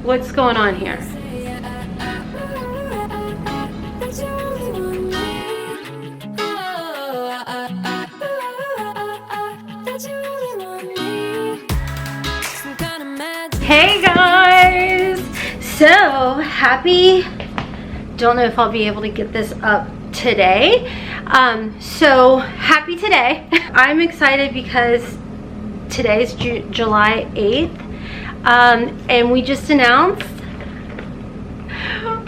What's going on here? Hey guys! So happy. Don't know if I'll be able to get this up today. So happy today. I'm excited because today's July 8th. And we just announced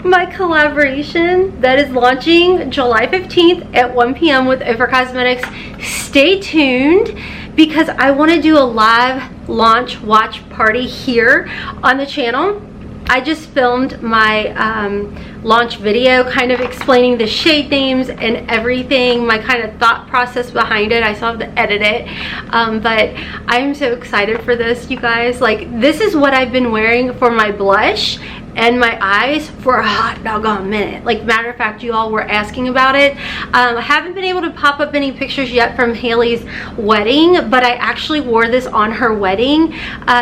my collaboration that is launching July 15th at 1 p.m. with OFRA Cosmetics. Stay tuned because I want to do a live launch watch party here on the channel. I just filmed my launch video kind of explaining the shade names and everything, my kind of thought process behind it. I still have to edit it, but I'm so excited for this, you guys. Like, this is what I've been wearing for my blush and my eyes for a hot doggone minute. Like, matter of fact, you all were asking about it. I haven't been able to pop up any pictures yet from Haley's wedding, but I actually wore this on her wedding.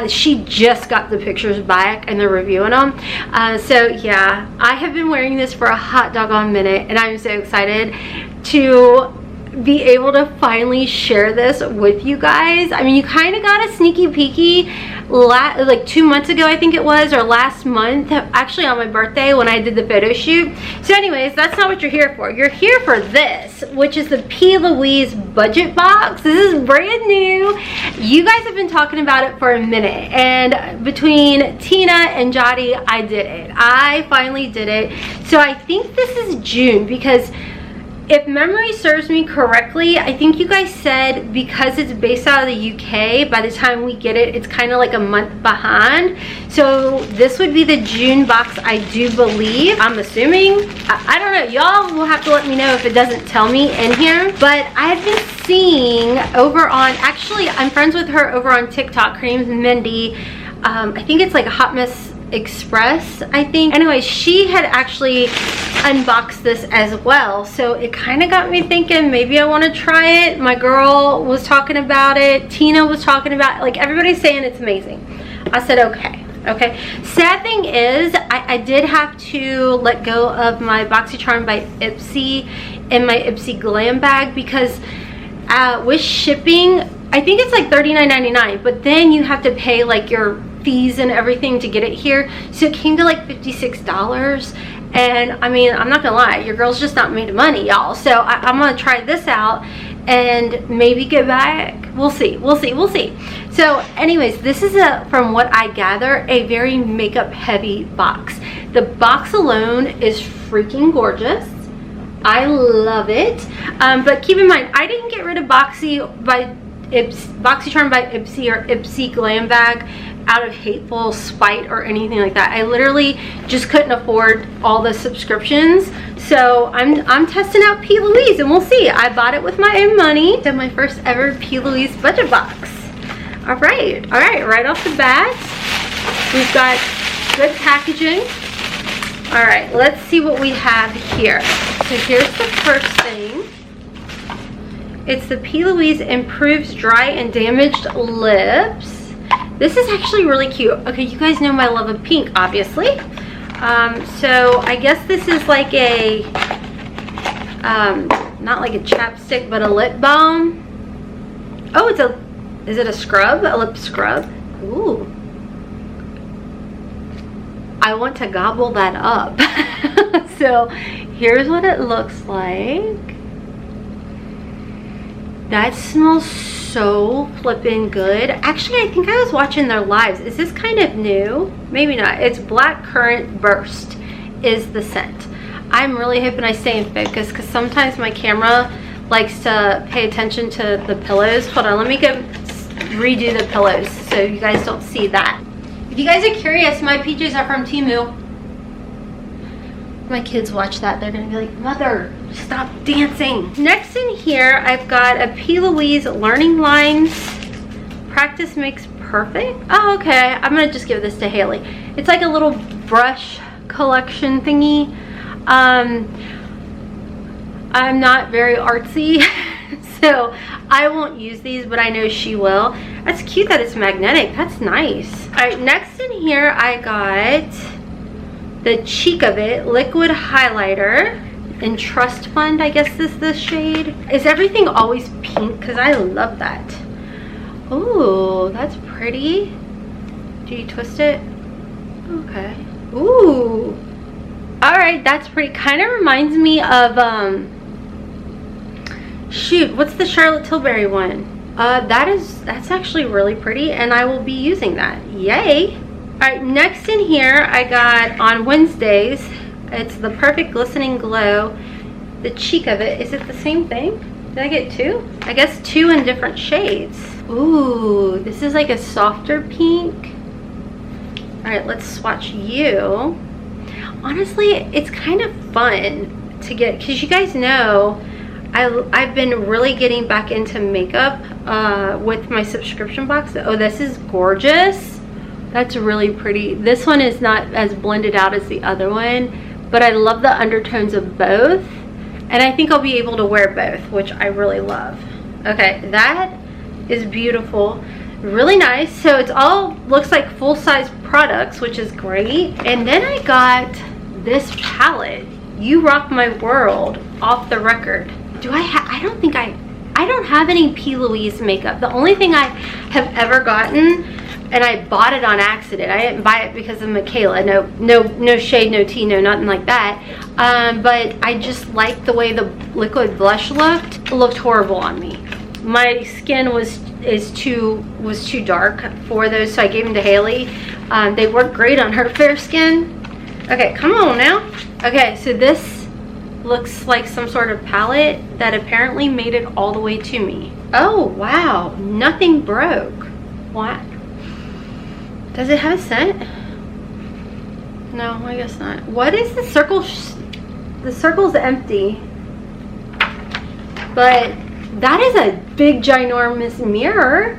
She just got the pictures back and they're reviewing them. So yeah, I have been wearing this for a hot doggone minute and I'm so excited to be able to finally share this with you guys. I mean, you kind of got a sneaky peeky like 2 months ago, I think it was, or last month, actually on my birthday when I did the photo shoot. So anyways, that's not what you're here for. You're here for this, which is the Plouise budget box. This is brand new. You guys have been talking about it for a minute, and between Tina and Jody, I did it. I finally did it. So I think this is June, because if memory serves me correctly, I think you guys said because it's based out of the UK, by the time we get it, it's kind of like a month behind. So this would be the June box, I do believe. I'm assuming. I don't know. Y'all will have to let me know if it doesn't tell me in here. But I've been seeing over on, actually, I'm friends with her over on TikTok. Her name's Mindy. I think it's like a Hotmess Express, I think. Anyway, she had actually unboxed this as well, so it kind of got me thinking maybe I want to try it. My girl was talking about it, Tina was talking about it, like everybody's saying it's amazing. I said okay. Sad thing is I did have to let go of my BoxyCharm by Ipsy and my Ipsy Glam bag because with shipping, I think it's like $39.99, but then you have to pay like your fees and everything to get it here, so it came to like $56. And I mean, I'm not gonna lie, your girl's just not made of money, y'all. So I'm gonna try this out and maybe get back. We'll see. So anyways, this is from what I gather, a very makeup heavy box. The box alone is freaking gorgeous. I love it. But keep in mind, I didn't get rid of BoxyCharm by Ipsy or Ipsy Glam Bag out of hateful spite or anything like that. I literally just couldn't afford all the subscriptions. So I'm testing out Plouise and we'll see. I bought it with my own money. So my first ever Plouise budget box. All right, right off the bat, we've got good packaging. All right, let's see what we have here. So here's the first thing. It's the Plouise Improves Dry and Damaged Lips. This is actually really cute. Okay, you guys know my love of pink, obviously. So I guess this is like a, not like a chapstick, but a lip balm. Oh, is it a scrub? A lip scrub? Ooh. I want to gobble that up. So here's what it looks like. That smells so flippin' good. Actually, I think I was watching their lives. Is this kind of new? Maybe not. It's Black Currant Burst is the scent. I'm really hoping I stay in focus because sometimes my camera likes to pay attention to the pillows. Hold on, let me go redo the pillows so you guys don't see that. If you guys are curious, my PJs are from Temu. My kids watch that, they're gonna be like, Mother, stop dancing. Next in here, I've got a Plouise Learning Lines. Practice makes perfect. Oh, okay, I'm gonna just give this to Haley. It's like a little brush collection thingy. I'm not very artsy, so I won't use these, but I know she will. That's cute that it's magnetic. That's nice. Alright, next in here I got the Cheek of It liquid highlighter in Trust Fund, I guess is the shade. Is everything always pink? Because I love that. Ooh, that's pretty. Do you twist it? Okay. Ooh. Alright, that's pretty. Kind of reminds me of, shoot, what's the Charlotte Tilbury one? That's actually really pretty, and I will be using that. Yay. Alright, next in here I got on Wednesdays, it's the Perfect Glistening Glow, the Cheek of It. Is it the same thing? Did I get two? I guess two in different shades. Ooh, this is like a softer pink. Alright, let's swatch you. Honestly, it's kind of fun to get, because you guys know I've been really getting back into makeup with my subscription box. Oh, this is gorgeous. That's really pretty. This one is not as blended out as the other one, but I love the undertones of both, and I think I'll be able to wear both, which I really love. Okay, that is beautiful. Really nice. So it's all looks like full-size products, which is great. And then I got this palette, You Rock My World, Off the Record. I don't have any Plouise makeup. The only thing I have ever gotten, and I bought it on accident. I didn't buy it because of Michaela. No shade, no tea, no nothing like that. But I just liked the way the liquid blush looked. It looked horrible on me. My skin was too dark for those, so I gave them to Haley. They work great on her fair skin. Okay, come on now. Okay, so this looks like some sort of palette that apparently made it all the way to me. Oh wow, nothing broke. What? Does it have a scent? No, I guess not. What is the circle? The circle's empty, but that is a big ginormous mirror.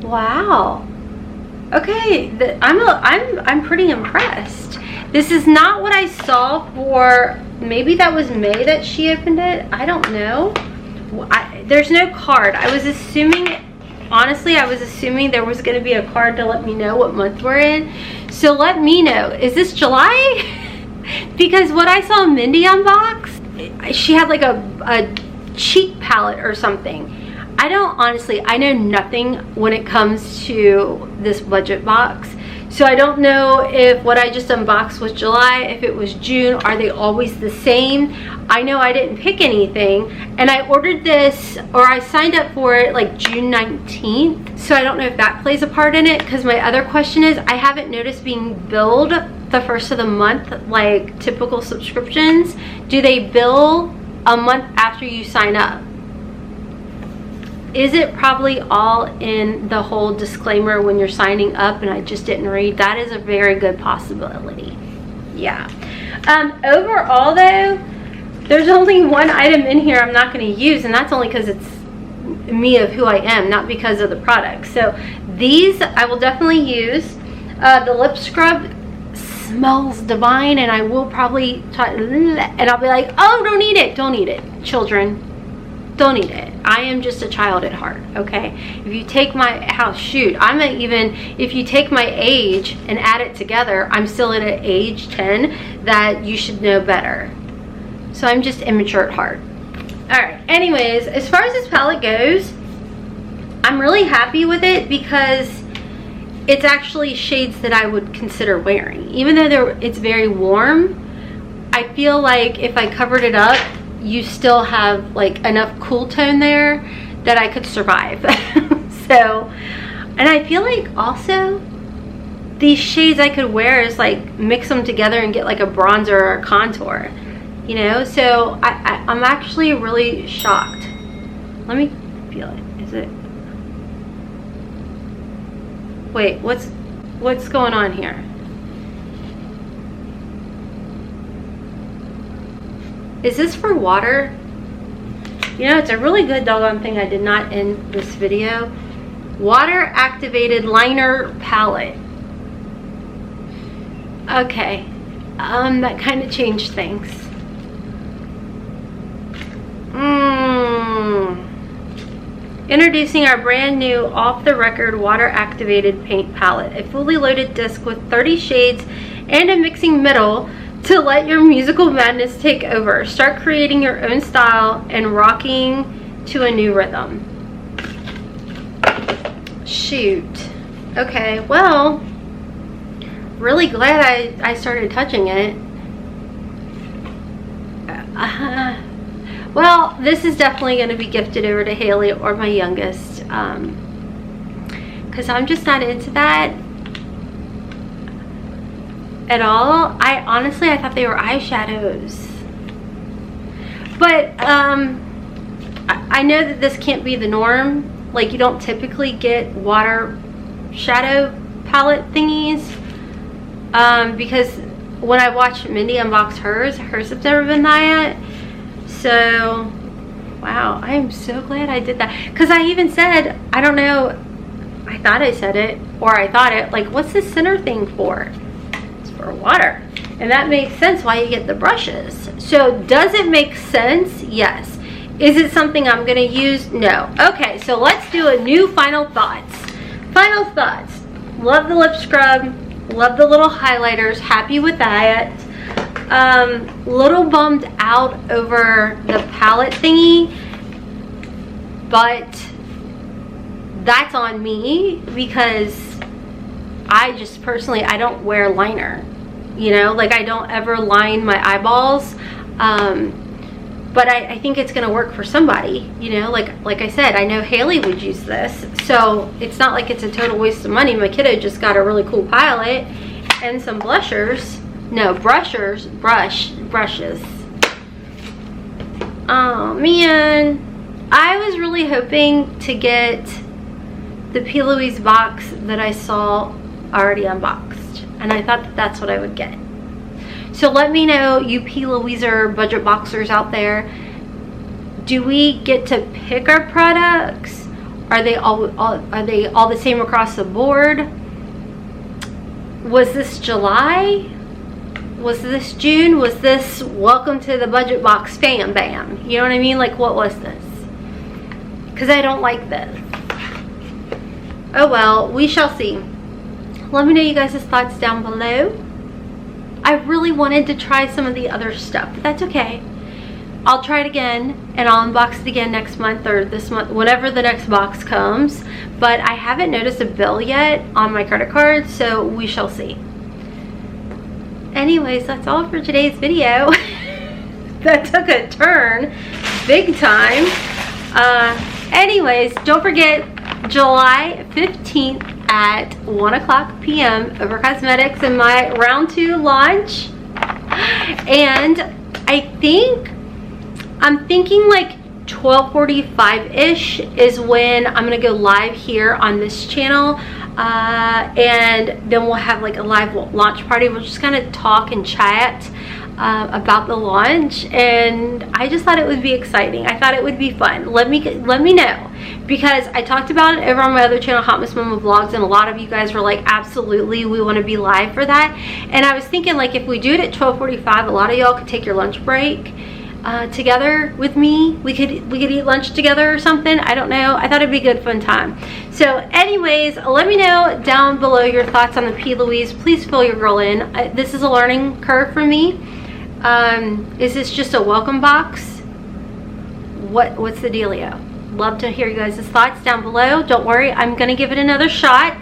Wow. Okay, I'm pretty impressed. This is not what I saw for, maybe that was May that she opened it. I don't know. There's no card. I was assuming, honestly, I was assuming there was going to be a card to let me know what month we're in. So let me know. Is this July? Because what I saw Mindy unbox, she had like a cheek palette or something. I know nothing when it comes to this budget box. So I don't know if what I just unboxed was July, if it was June. Are they always the same? I know I didn't pick anything, and I ordered this, or I signed up for it like June 19th. So I don't know if that plays a part in it, because my other question is, I haven't noticed being billed the first of the month like typical subscriptions. Do they bill a month after you sign up? Is it probably all in the whole disclaimer when you're signing up and I just didn't read? That is a very good possibility. Yeah. Overall though, there's only one item in here I'm not going to use, and that's only because it's me of who I am, not because of the product. So these I will definitely use. The lip scrub smells divine, and I will probably try, and I'll be like, oh, don't eat it, don't eat it, children. Don't eat it. I am just a child at heart, okay? If you take my house, shoot, if you take my age and add it together, I'm still at an age 10 that you should know better. So I'm just immature at heart. All right, anyways, as far as this palette goes, I'm really happy with it because it's actually shades that I would consider wearing. Even though it's very warm, I feel like if I covered it up, you still have like enough cool tone there that I could survive. So, and I feel like also these shades I could wear is like mix them together and get like a bronzer or a contour, you know? So I'm actually really shocked. Let me feel it. Is it? Wait, what's going on here? Is this for water? You know, it's a really good doggone thing I did not end this video. Water activated liner palette. Okay, that kind of changed things. Introducing our brand new off-the-record water-activated paint palette, a fully loaded disc with 30 shades and a mixing middle to let your musical madness take over. Start creating your own style and rocking to a new rhythm. Shoot. Okay, well, really glad I started touching it. Well, this is definitely going to be gifted over to Haley or my youngest, because I'm just not into that at all. I thought they were eyeshadows, but I know that this can't be the norm. Like, you don't typically get water shadow palette thingies, because when I watch Mindy unbox hers has never been that. So wow, I am so glad I did that, because I even said, I don't know, I thought I said it, or I thought it, like, what's this center thing for? It's for water. And that makes sense why you get the brushes. So does it make sense? Yes. Is it something I'm gonna use? No. Okay, so let's do a new final thoughts. Final thoughts. Love the lip scrub, love the little highlighters, happy with that. Little bummed out over the palette thingy, but that's on me, because I just personally, I don't wear liner, you know, like I don't ever line my eyeballs. But I think it's gonna work for somebody, you know, like I said, I know Haley would use this, so it's not like it's a total waste of money. My kiddo just got a really cool palette and some blushers. No, brushes. Oh man, I was really hoping to get the Plouise box that I saw already unboxed, and I thought that that's what I would get. So let me know, you Plouiser budget boxers out there, do we get to pick our products? Are they all the same across the board? Was this July? Was this June? Was this welcome to the budget box fam bam? You know what I mean? Like, what was this? Because I don't like this. Oh well, we shall see. Let me know you guys' thoughts down below. I really wanted to try some of the other stuff, but that's okay. I'll try it again, and I'll unbox it again next month or this month, whenever the next box comes. But I haven't noticed a bill yet on my credit card, so we shall see. Anyways, that's all for today's video. That took a turn big time. Anyways, don't forget, July 15th at 1:00 p.m. OFRA Cosmetics and my round 2 launch. And I'm thinking like 12:45-ish is when I'm gonna go live here on this channel, and then we'll have like a live launch party. We'll just kind of talk and chat about the launch, and I just thought it would be exciting. I thought it would be fun. Let me know, because I talked about it over on my other channel, Hotmess Momma Vlogs, and a lot of you guys were like, absolutely, we want to be live for that. And I was thinking, like, if we do it at 12:45, a lot of y'all could take your lunch break together with me. We could eat lunch together or something. I don't know. I thought it'd be a good fun time. So anyways, let me know down below your thoughts on the Plouise. Please fill your girl in. This is a learning curve for me. Is this just a welcome box? What's the dealio? Love to hear you guys' thoughts down below. Don't worry, I'm gonna give it another shot.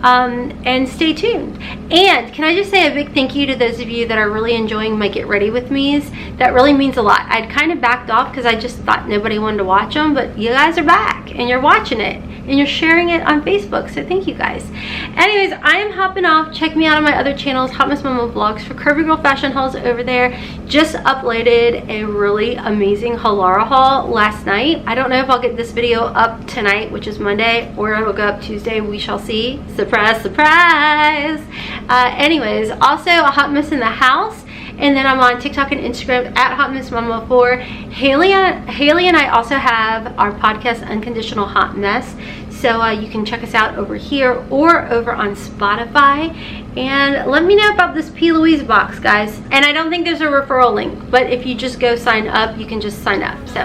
And stay tuned. And can I just say a big thank you to those of you that are really enjoying my Get Ready With Me's. That really means a lot. I'd kind of backed off because I just thought nobody wanted to watch them, but you guys are back and you're watching it and you're sharing it on Facebook, so thank you guys. Anyways, I am hopping off. Check me out on my other channels, Hotmess Momma Vlogs, for Curvy Girl Fashion hauls over there. Just uploaded a really amazing Halara haul last night. I don't know if I'll get this video up tonight, which is Monday, or it'll go up Tuesday. We shall see. Surprise, surprise. Anyways, also a Hotmess in the house. And then I'm on TikTok and Instagram at Hotmess Momma 4. Haley and I also have our podcast, Unconditional Hot Mess. So you can check us out over here or over on Spotify. And let me know about this Plouise box, guys. And I don't think there's a referral link, but if you just go sign up, you can just sign up. So,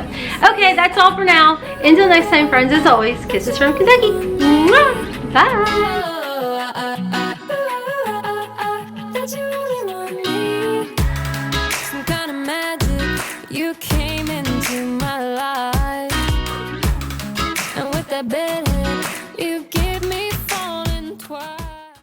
okay, that's all for now. Until next time, friends, as always, kisses from Kentucky. Mwah! Bye. You came into my life, and with that bedhead, you give me falling twice.